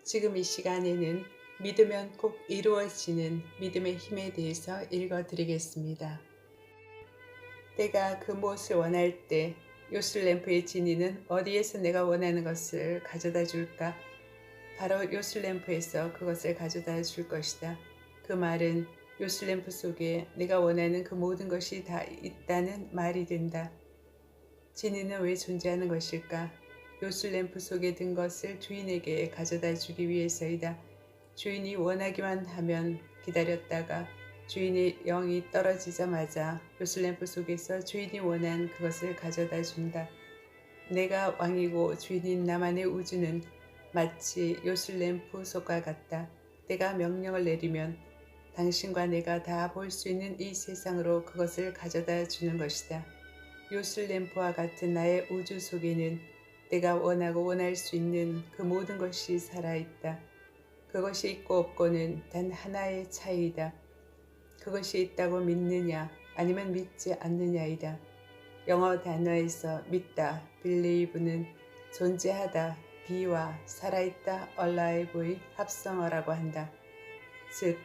지금 이 시간에는 믿으면 꼭 이루어지는 믿음의 힘에 대해서 읽어드리겠습니다. 내가 그 무엇을 원할 때 요술램프의 진이는 어디에서 내가 원하는 것을 가져다 줄까? 바로 요술램프에서 그것을 가져다 줄 것이다. 그 말은 요술램프 속에 내가 원하는 그 모든 것이 다 있다는 말이 된다. 진이는 왜 존재하는 것일까? 요술램프 속에 든 것을 주인에게 가져다 주기 위해서이다. 주인이 원하기만 하면 기다렸다가 주인의 영이 떨어지자마자 요술램프 속에서 주인이 원한 그것을 가져다 준다. 내가 왕이고 주인인 나만의 우주는 마치 요술램프 속과 같다. 내가 명령을 내리면 당신과 내가 다 볼 수 있는 이 세상으로 그것을 가져다 주는 것이다. 요술램프와 같은 나의 우주 속에는 내가 원하고 원할 수 있는 그 모든 것이 살아있다. 그것이 있고 없고는 단 하나의 차이이다. 그것이 있다고 믿느냐 아니면 믿지 않느냐이다. 영어 단어에서 믿다, believe는 존재하다, be와 살아있다, alive의 합성어라고 한다. 즉,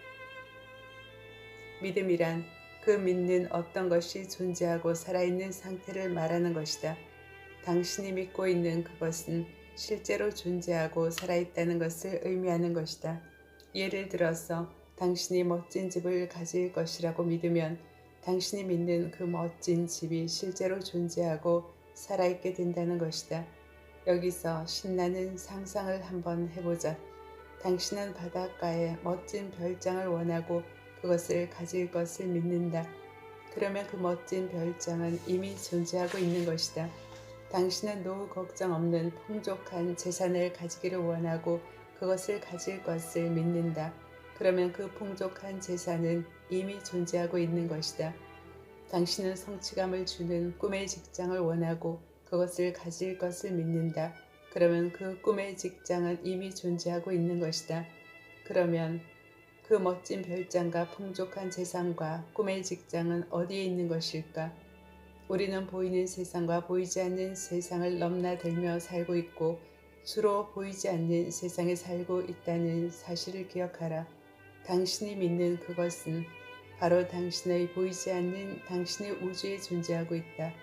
믿음이란 그 믿는 어떤 것이 존재하고 살아있는 상태를 말하는 것이다. 당신이 믿고 있는 그것은 실제로 존재하고 살아있다는 것을 의미하는 것이다. 예를 들어서 당신이 멋진 집을 가질 것이라고 믿으면 당신이 믿는 그 멋진 집이 실제로 존재하고 살아있게 된다는 것이다. 여기서 신나는 상상을 한번 해보자. 당신은 바닷가에 멋진 별장을 원하고 그것을 가질 것을 믿는다. 그러면 그 멋진 별장은 이미 존재하고 있는 것이다. 당신은 노후 걱정 없는 풍족한 재산을 가지기를 원하고 그것을 가질 것을 믿는다. 그러면 그 풍족한 재산은 이미 존재하고 있는 것이다. 당신은 성취감을 주는 꿈의 직장을 원하고 그것을 가질 것을 믿는다. 그러면 그 꿈의 직장은 이미 존재하고 있는 것이다. 그러면 그 멋진 별장과 풍족한 재산과 꿈의 직장은 어디에 있는 것일까? 우리는 보이는 세상과 보이지 않는 세상을 넘나들며 살고 있고 주로 보이지 않는 세상에 살고 있다는 사실을 기억하라. 당신이 믿는 그것은 바로 당신의 보이지 않는 당신의 우주에 존재하고 있다.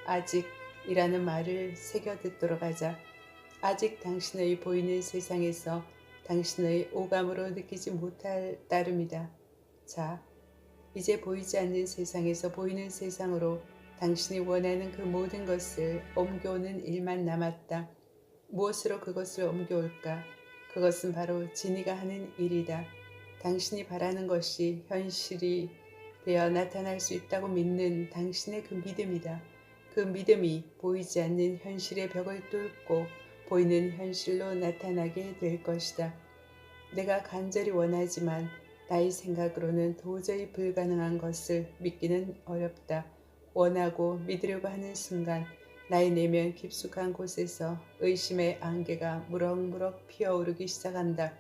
아직이라는 말을 새겨 듣도록 하자. 아직 당신의 보이는 세상에서 당신의 오감으로 느끼지 못할 따름이다. 자, 이제 보이지 않는 세상에서 보이는 세상으로 당신이 원하는 그 모든 것을 옮겨오는 일만 남았다. 무엇으로 그것을 옮겨올까? 그것은 바로 진이가 하는 일이다. 당신이 바라는 것이 현실이 되어 나타날 수 있다고 믿는 당신의 그 믿음이다. 그 믿음이 보이지 않는 현실의 벽을 뚫고 보이는 현실로 나타나게 될 것이다. 내가 간절히 원하지만 나의 생각으로는 도저히 불가능한 것을 믿기는 어렵다. 원하고 믿으려고 하는 순간 나의 내면 깊숙한 곳에서 의심의 안개가 무럭무럭 피어오르기 시작한다.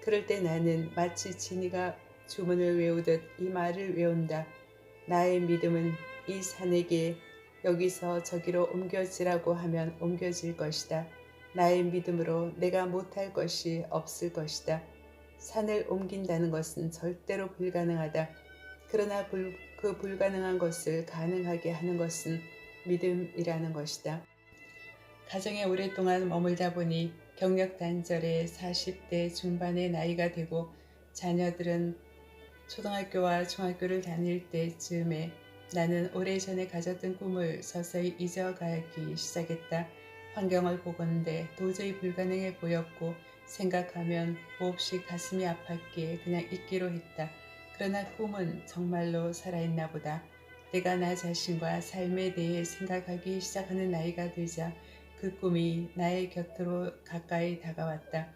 그럴 때 나는 마치 진이가 주문을 외우듯 이 말을 외운다. 나의 믿음은 이 산에게 여기서 저기로 옮겨지라고 하면 옮겨질 것이다. 나의 믿음으로 내가 못할 것이 없을 것이다. 산을 옮긴다는 것은 절대로 불가능하다. 그러나 그 불가능한 것을 가능하게 하는 것은 믿음이라는 것이다. 가정에 오랫동안 머물다 보니 경력 단절에 40대 중반의 나이가 되고 자녀들은 초등학교와 중학교를 다닐 때쯤에 나는 오래전에 가졌던 꿈을 서서히 잊어가기 시작했다. 환경을 보건대 도저히 불가능해 보였고 생각하면 몹시 가슴이 아팠기에 그냥 잊기로 했다. 그러나 꿈은 정말로 살아있나 보다. 내가 나 자신과 삶에 대해 생각하기 시작하는 나이가 되자 그 꿈이 나의 곁으로 가까이 다가왔다.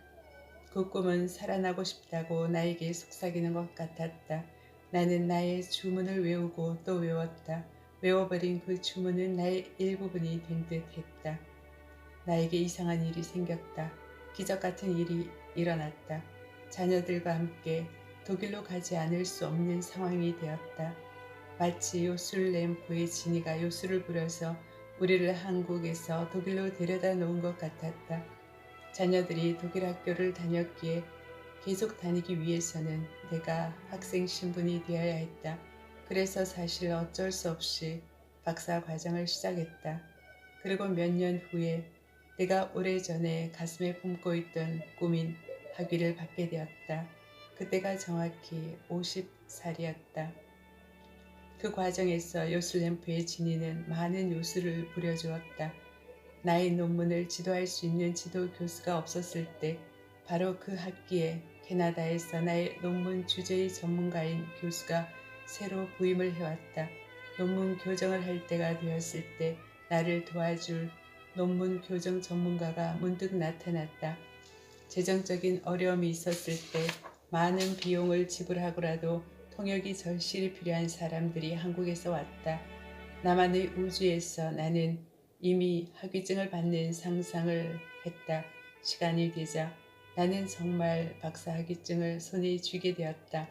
그 꿈은 살아나고 싶다고 나에게 속삭이는 것 같았다. 나는 나의 주문을 외우고 또 외웠다. 외워버린 그 주문은 나의 일부분이 된 듯 했다. 나에게 이상한 일이 생겼다. 기적 같은 일이 일어났다. 자녀들과 함께 독일로 가지 않을 수 없는 상황이 되었다. 마치 요술램프의 진이가 요술을 부려서 우리를 한국에서 독일로 데려다 놓은 것 같았다. 자녀들이 독일 학교를 다녔기에 계속 다니기 위해서는 내가 학생 신분이 되어야 했다. 그래서 사실 어쩔 수 없이 박사 과정을 시작했다. 그리고 몇 년 후에 내가 오래전에 가슴에 품고 있던 꿈인 학위를 받게 되었다. 그때가 정확히 50살이었다. 그 과정에서 요술램프의 진이는 많은 요술을 부려주었다. 나의 논문을 지도할 수 있는 지도 교수가 없었을 때 바로 그 학기에 캐나다에서 나의 논문 주제의 전문가인 교수가 새로 부임을 해왔다. 논문 교정을 할 때가 되었을 때 나를 도와줄 논문 교정 전문가가 문득 나타났다. 재정적인 어려움이 있었을 때 많은 비용을 지불하고라도 통역이 절실히 필요한 사람들이 한국에서 왔다. 나만의 우주에서 나는 이미 학위증을 받는 상상을 했다. 시간이 되자 나는 정말 박사 학위증을 손에 쥐게 되었다.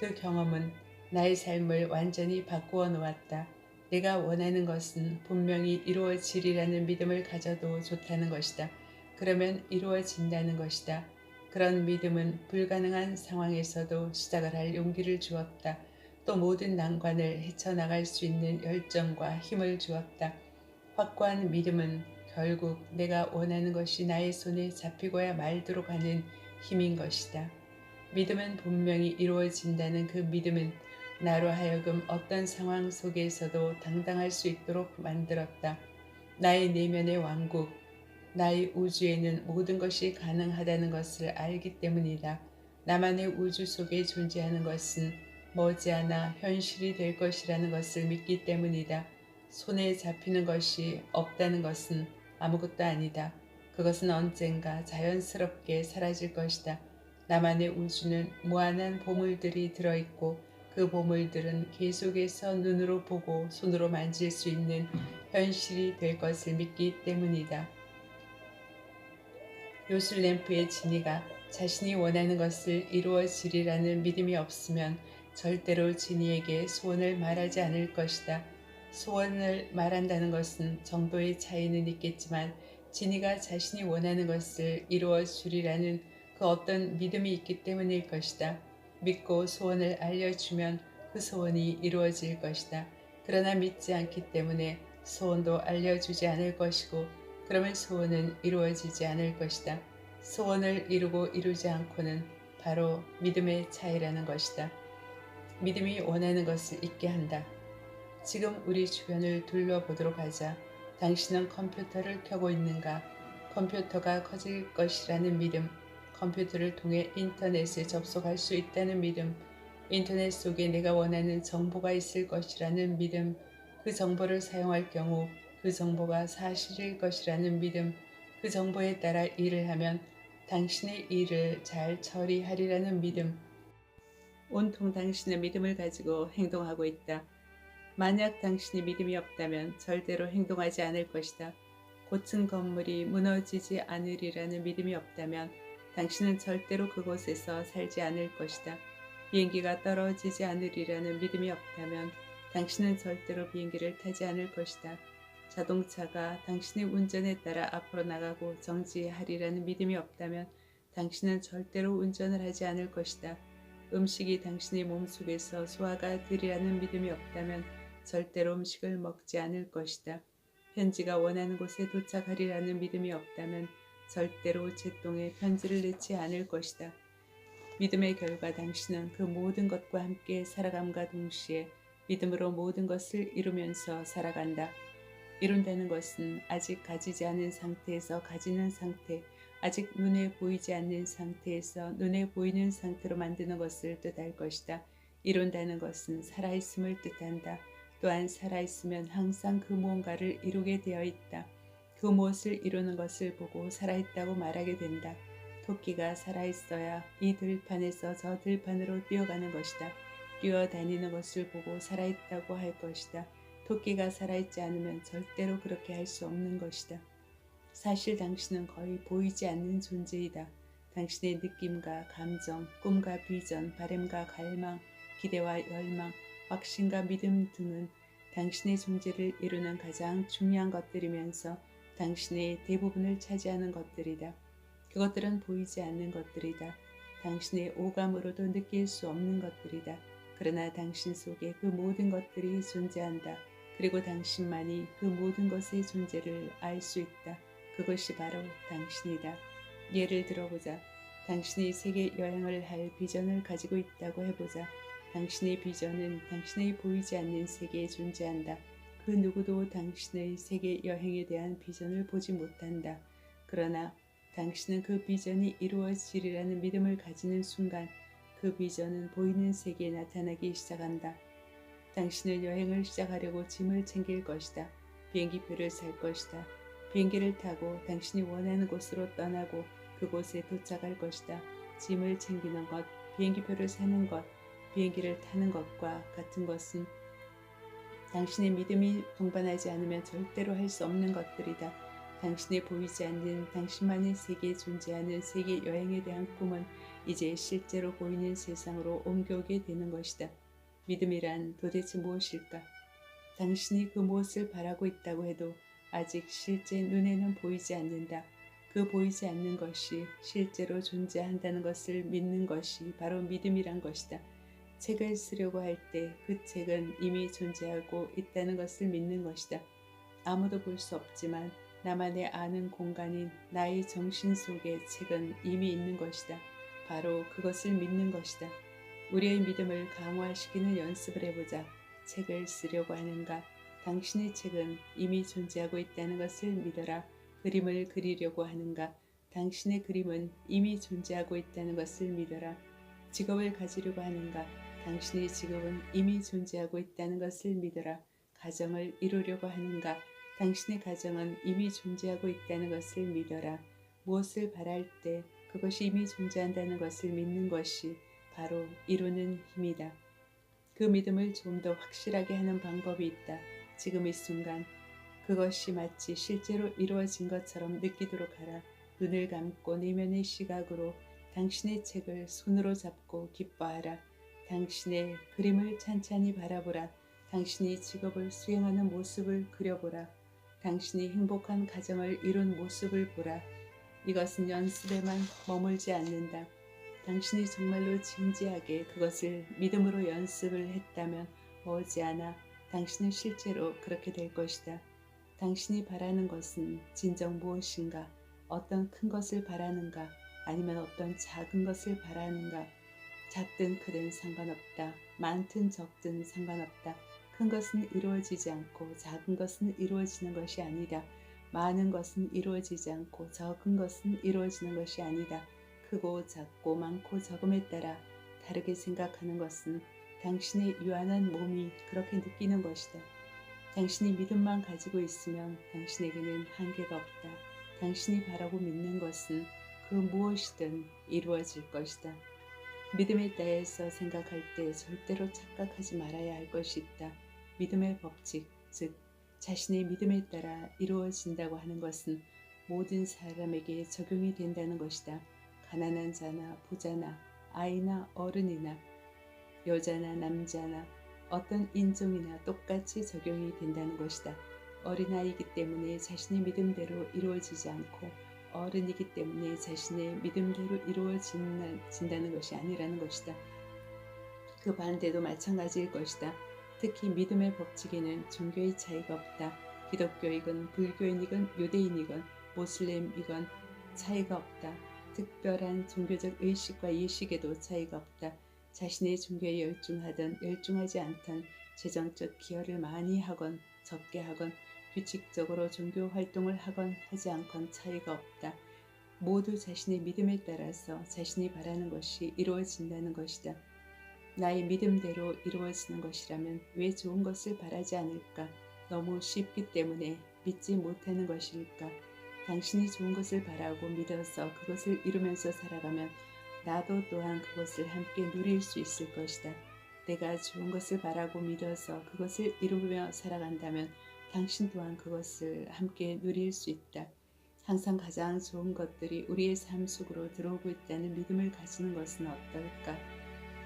그 경험은 나의 삶을 완전히 바꾸어 놓았다. 내가 원하는 것은 분명히 이루어지리라는 믿음을 가져도 좋다는 것이다. 그러면 이루어진다는 것이다. 그런 믿음은 불가능한 상황에서도 시작을 할 용기를 주었다. 또 모든 난관을 헤쳐나갈 수 있는 열정과 힘을 주었다. 확고한 믿음은 결국 내가 원하는 것이 나의 손에 잡히고야 말도록 하는 힘인 것이다. 믿음은 분명히 이루어진다는 그 믿음은 나로 하여금 어떤 상황 속에서도 당당할 수 있도록 만들었다. 나의 내면의 왕국, 나의 우주에는 모든 것이 가능하다는 것을 알기 때문이다. 나만의 우주 속에 존재하는 것은 머지않아 현실이 될 것이라는 것을 믿기 때문이다. 손에 잡히는 것이 없다는 것은 아무것도 아니다. 그것은 언젠가 자연스럽게 사라질 것이다. 나만의 우주는 무한한 보물들이 들어있고 그 보물들은 계속해서 눈으로 보고 손으로 만질 수 있는 현실이 될 것을 믿기 때문이다. 요술램프의 지니가 자신이 원하는 것을 이루어지리라는 믿음이 없으면 절대로 지니에게 소원을 말하지 않을 것이다. 소원을 말한다는 것은 정도의 차이는 있겠지만 지니가 자신이 원하는 것을 이루어주리라는 그 어떤 믿음이 있기 때문일 것이다. 믿고 소원을 알려주면 그 소원이 이루어질 것이다. 그러나 믿지 않기 때문에 소원도 알려주지 않을 것이고 그러면 소원은 이루어지지 않을 것이다. 소원을 이루고 이루지 않고는 바로 믿음의 차이라는 것이다. 믿음이 원하는 것을 잊게 한다. 지금 우리 주변을 둘러보도록 하자. 당신은 컴퓨터를 켜고 있는가? 컴퓨터가 커질 것이라는 믿음, 컴퓨터를 통해 인터넷에 접속할 수 있다는 믿음, 인터넷 속에 내가 원하는 정보가 있을 것이라는 믿음, 그 정보를 사용할 경우 그 정보가 사실일 것이라는 믿음, 그 정보에 따라 일을 하면 당신의 일을 잘 처리하리라는 믿음, 온통 당신의 믿음을 가지고 행동하고 있다. 만약 당신이 믿음이 없다면 절대로 행동하지 않을 것이다. 고층 건물이 무너지지 않으리라는 믿음이 없다면 당신은 절대로 그곳에서 살지 않을 것이다. 비행기가 떨어지지 않으리라는 믿음이 없다면 당신은 절대로 비행기를 타지 않을 것이다. 자동차가 당신의 운전에 따라 앞으로 나가고 정지하리라는 믿음이 없다면 당신은 절대로 운전을 하지 않을 것이다. 음식이 당신의 몸속에서 소화가 되리라는 믿음이 없다면 절대로 음식을 먹지 않을 것이다. 편지가 원하는 곳에 도착하리라는 믿음이 없다면 절대로 제똥에 편지를 넣지 않을 것이다. 믿음의 결과 당신은 그 모든 것과 함께 살아감과 동시에 믿음으로 모든 것을 이루면서 살아간다. 이룬다는 것은 아직 가지지 않은 상태에서 가지는 상태, 아직 눈에 보이지 않는 상태에서 눈에 보이는 상태로 만드는 것을 뜻할 것이다. 이룬다는 것은 살아있음을 뜻한다. 또한 살아있으면 항상 그 무언가를 이루게 되어 있다. 그 무엇을 이루는 것을 보고 살아있다고 말하게 된다. 토끼가 살아있어야 이 들판에서 저 들판으로 뛰어가는 것이다. 뛰어다니는 것을 보고 살아있다고 할 것이다. 토끼가 살아있지 않으면 절대로 그렇게 할 수 없는 것이다. 사실 당신은 거의 보이지 않는 존재이다. 당신의 느낌과 감정, 꿈과 비전, 바램과 갈망, 기대와 열망, 확신과 믿음 등은 당신의 존재를 이루는 가장 중요한 것들이면서 당신의 대부분을 차지하는 것들이다. 그것들은 보이지 않는 것들이다. 당신의 오감으로도 느낄 수 없는 것들이다. 그러나 당신 속에 그 모든 것들이 존재한다. 그리고 당신만이 그 모든 것의 존재를 알 수 있다. 그것이 바로 당신이다. 예를 들어보자. 당신이 세계 여행을 할 비전을 가지고 있다고 해보자. 당신의 비전은 당신의 보이지 않는 세계에 존재한다. 그 누구도 당신의 세계 여행에 대한 비전을 보지 못한다. 그러나 당신은 그 비전이 이루어지리라는 믿음을 가지는 순간 그 비전은 보이는 세계에 나타나기 시작한다. 당신은 여행을 시작하려고 짐을 챙길 것이다. 비행기표를 살 것이다. 비행기를 타고 당신이 원하는 곳으로 떠나고 그곳에 도착할 것이다. 짐을 챙기는 것, 비행기표를 사는 것, 비행기를 타는 것과 같은 것은 당신의 믿음이 동반하지 않으면 절대로 할 수 없는 것들이다. 당신의 보이지 않는 당신만의 세계에 존재하는 세계 여행에 대한 꿈은 이제 실제로 보이는 세상으로 옮겨오게 되는 것이다. 믿음이란 도대체 무엇일까? 당신이 그 무엇을 바라고 있다고 해도 아직 실제 눈에는 보이지 않는다. 그 보이지 않는 것이 실제로 존재한다는 것을 믿는 것이 바로 믿음이란 것이다. 책을 쓰려고 할 때 그 책은 이미 존재하고 있다는 것을 믿는 것이다. 아무도 볼 수 없지만 나만의 아는 공간인 나의 정신 속에 책은 이미 있는 것이다. 바로 그것을 믿는 것이다. 우리의 믿음을 강화시키는 연습을 해보자. 책을 쓰려고 하는가? 당신의 책은 이미 존재하고 있다는 것을 믿어라. 그림을 그리려고 하는가? 당신의 그림은 이미 존재하고 있다는 것을 믿어라. 직업을 가지려고 하는가? 당신의 직업은 이미 존재하고 있다는 것을 믿어라. 가정을 이루려고 하는가? 당신의 가정은 이미 존재하고 있다는 것을 믿어라. 무엇을 바랄 때 그것이 이미 존재한다는 것을 믿는 것이 바로 이루는 힘이다. 그 믿음을 좀 더 확실하게 하는 방법이 있다. 지금 이 순간 그것이 마치 실제로 이루어진 것처럼 느끼도록 하라. 눈을 감고 내면의 시각으로 당신의 책을 손으로 잡고 기뻐하라. 당신의 그림을 찬찬히 바라보라. 당신이 직업을 수행하는 모습을 그려보라. 당신이 행복한 가정을 이룬 모습을 보라. 이것은 연습에만 머물지 않는다. 당신이 정말로 진지하게 그것을 믿음으로 연습을 했다면 머지않아 당신은 실제로 그렇게 될 것이다. 당신이 바라는 것은 진정 무엇인가? 어떤 큰 것을 바라는가? 아니면 어떤 작은 것을 바라는가? 작든 크든 상관없다. 많든 적든 상관없다. 큰 것은 이루어지지 않고 작은 것은 이루어지는 것이 아니다. 많은 것은 이루어지지 않고 적은 것은 이루어지는 것이 아니다. 크고 작고 많고 적음에 따라 다르게 생각하는 것은 당신의 유한한 몸이 그렇게 느끼는 것이다. 당신이 믿음만 가지고 있으면 당신에게는 한계가 없다. 당신이 바라고 믿는 것은 그 무엇이든 이루어질 것이다. 믿음의 따에서 생각할 때 절대로 착각하지 말아야 할 것이 있다. 믿음의 법칙, 즉 자신의 믿음에 따라 이루어진다고 하는 것은 모든 사람에게 적용이 된다는 것이다. 가난한 자나 부자나 아이나 어른이나 여자나 남자나 어떤 인종이나 똑같이 적용이 된다는 것이다. 어린아이이기 때문에 자신의 믿음대로 이루어지지 않고 어른이기 때문에 자신의 믿음대로 이루어진다는 것이 아니라는 것이다. 그 반대도 마찬가지일 것이다. 특히 믿음의 법칙에는 종교의 차이가 없다. 기독교이건 불교인이건 유대인이건 모슬렘이건 차이가 없다. 특별한 종교적 의식과 예식에도 차이가 없다. 자신의 종교에 열중하든 열중하지 않든 재정적 기여를 많이 하건 적게 하건 규칙적으로 종교 활동을 하건 하지 않건 차이가 없다. 모두 자신의 믿음에 따라서 자신이 바라는 것이 이루어진다는 것이다. 나의 믿음대로 이루어지는 것이라면 왜 좋은 것을 바라지 않을까? 너무 쉽기 때문에 믿지 못하는 것일까? 당신이 좋은 것을 바라고 믿어서 그것을 이루면서 살아가면 나도 또한 그것을 함께 누릴 수 있을 것이다. 내가 좋은 것을 바라고 믿어서 그것을 이루며 살아간다면 당신 또한 그것을 함께 누릴 수 있다. 항상 가장 좋은 것들이 우리의 삶 속으로 들어오고 있다는 믿음을 가지는 것은 어떨까?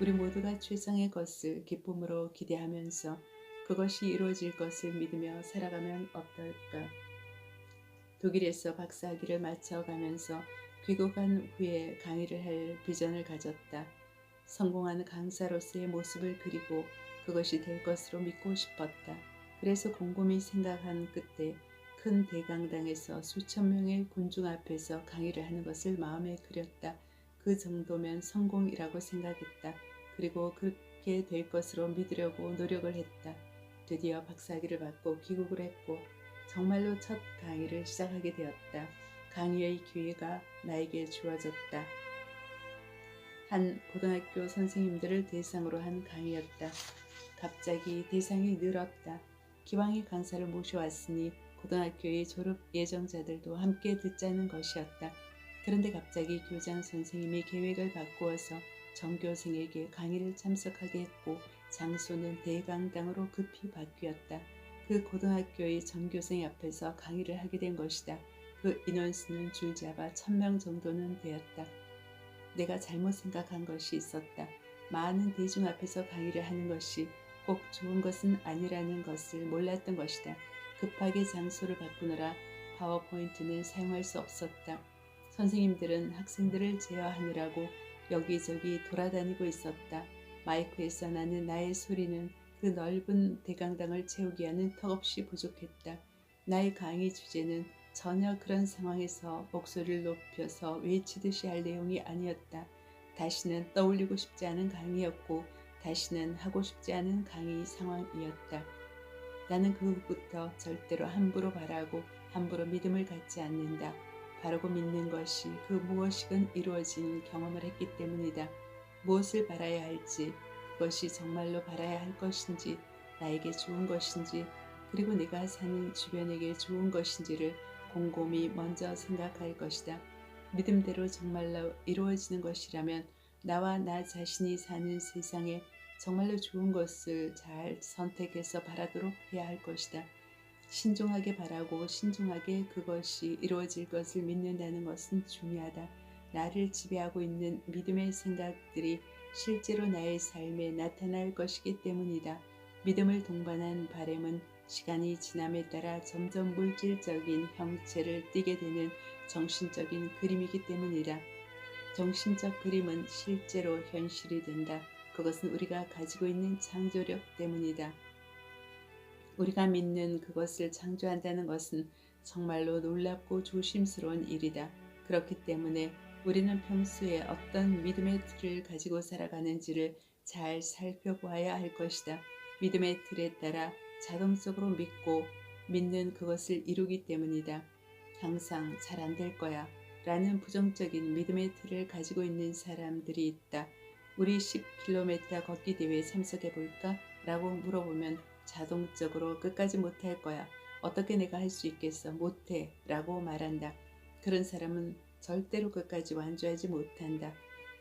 우리 모두가 최상의 것을 기쁨으로 기대하면서 그것이 이루어질 것을 믿으며 살아가면 어떨까? 독일에서 박사학위를 마쳐가면서 귀국한 후에 강의를 할 비전을 가졌다. 성공하는 강사로서의 모습을 그리고 그것이 될 것으로 믿고 싶었다. 그래서 곰곰이 생각한 끝에 큰 대강당에서 수천 명의 군중 앞에서 강의를 하는 것을 마음에 그렸다. 그 정도면 성공이라고 생각했다. 그리고 그렇게 될 것으로 믿으려고 노력을 했다. 드디어 박사학위를 받고 귀국을 했고 정말로 첫 강의를 시작하게 되었다. 강의의 기회가 나에게 주어졌다. 한 고등학교 선생님들을 대상으로 한 강의였다. 갑자기 대상이 늘었다. 기왕에 강사를 모셔왔으니 고등학교의 졸업 예정자들도 함께 듣자는 것이었다. 그런데 갑자기 교장 선생님이 계획을 바꾸어서 전교생에게 강의를 참석하게 했고 장소는 대강당으로 급히 바뀌었다. 그 고등학교의 전교생 앞에서 강의를 하게 된 것이다. 그 인원수는 줄잡아 1000명 정도는 되었다. 내가 잘못 생각한 것이 있었다. 많은 대중 앞에서 강의를 하는 것이 꼭 좋은 것은 아니라는 것을 몰랐던 것이다. 급하게 장소를 바꾸느라 파워포인트는 사용할 수 없었다. 선생님들은 학생들을 제어하느라고 여기저기 돌아다니고 있었다. 마이크에서 나는 나의 소리는 그 넓은 대강당을 채우기에는 턱없이 부족했다. 나의 강의 주제는 전혀 그런 상황에서 목소리를 높여서 외치듯이 할 내용이 아니었다. 다시는 떠올리고 싶지 않은 강의였고 다시는 하고 싶지 않은 강의 상황이었다. 나는 그 후부터 절대로 함부로 바라고 함부로 믿음을 갖지 않는다. 바라고 믿는 것이 그 무엇이든 이루어진 경험을 했기 때문이다. 무엇을 바라야 할지, 그것이 정말로 바라야 할 것인지, 나에게 좋은 것인지, 그리고 내가 사는 주변에게 좋은 것인지를 곰곰이 먼저 생각할 것이다. 믿음대로 정말로 이루어지는 것이라면 나와 나 자신이 사는 세상에 정말로 좋은 것을 잘 선택해서 바라도록 해야 할 것이다. 신중하게 바라고 신중하게 그것이 이루어질 것을 믿는다는 것은 중요하다. 나를 지배하고 있는 믿음의 생각들이 실제로 나의 삶에 나타날 것이기 때문이다. 믿음을 동반한 바람은 시간이 지남에 따라 점점 물질적인 형체를 띠게 되는 정신적인 그림이기 때문이다. 정신적 그림은 실제로 현실이 된다. 그것은 우리가 가지고 있는 창조력 때문이다. 우리가 믿는 그것을 창조한다는 것은 정말로 놀랍고 조심스러운 일이다. 그렇기 때문에 우리는 평소에 어떤 믿음의 틀을 가지고 살아가는지를 잘 살펴보아야 할 것이다. 믿음의 틀에 따라 자동적으로 믿고 믿는 그것을 이루기 때문이다. 항상 잘 안 될 거야 라는 부정적인 믿음의 틀을 가지고 있는 사람들이 있다. 우리 10km 걷기 대회에 참석해 볼까? 라고 물어보면 자동적으로 끝까지 못할 거야. 어떻게 내가 할 수 있겠어? 못해. 라고 말한다. 그런 사람은 절대로 끝까지 완주하지 못한다.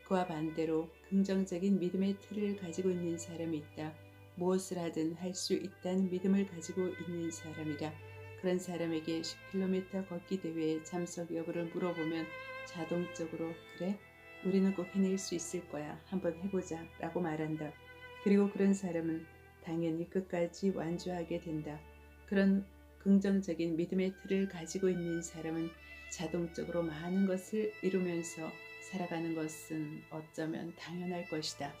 그와 반대로 긍정적인 믿음의 틀을 가지고 있는 사람이 있다. 무엇을 하든 할 수 있다는 믿음을 가지고 있는 사람이다. 그런 사람에게 10km 걷기 대회에 참석 여부를 물어보면 자동적으로 그래? 우리는 꼭 해낼 수 있을 거야. 한번 해보자. 라고 말한다. 그리고 그런 사람은 당연히 끝까지 완주하게 된다. 그런 긍정적인 믿음의 틀을 가지고 있는 사람은 자동적으로 많은 것을 이루면서 살아가는 것은 어쩌면 당연할 것이다.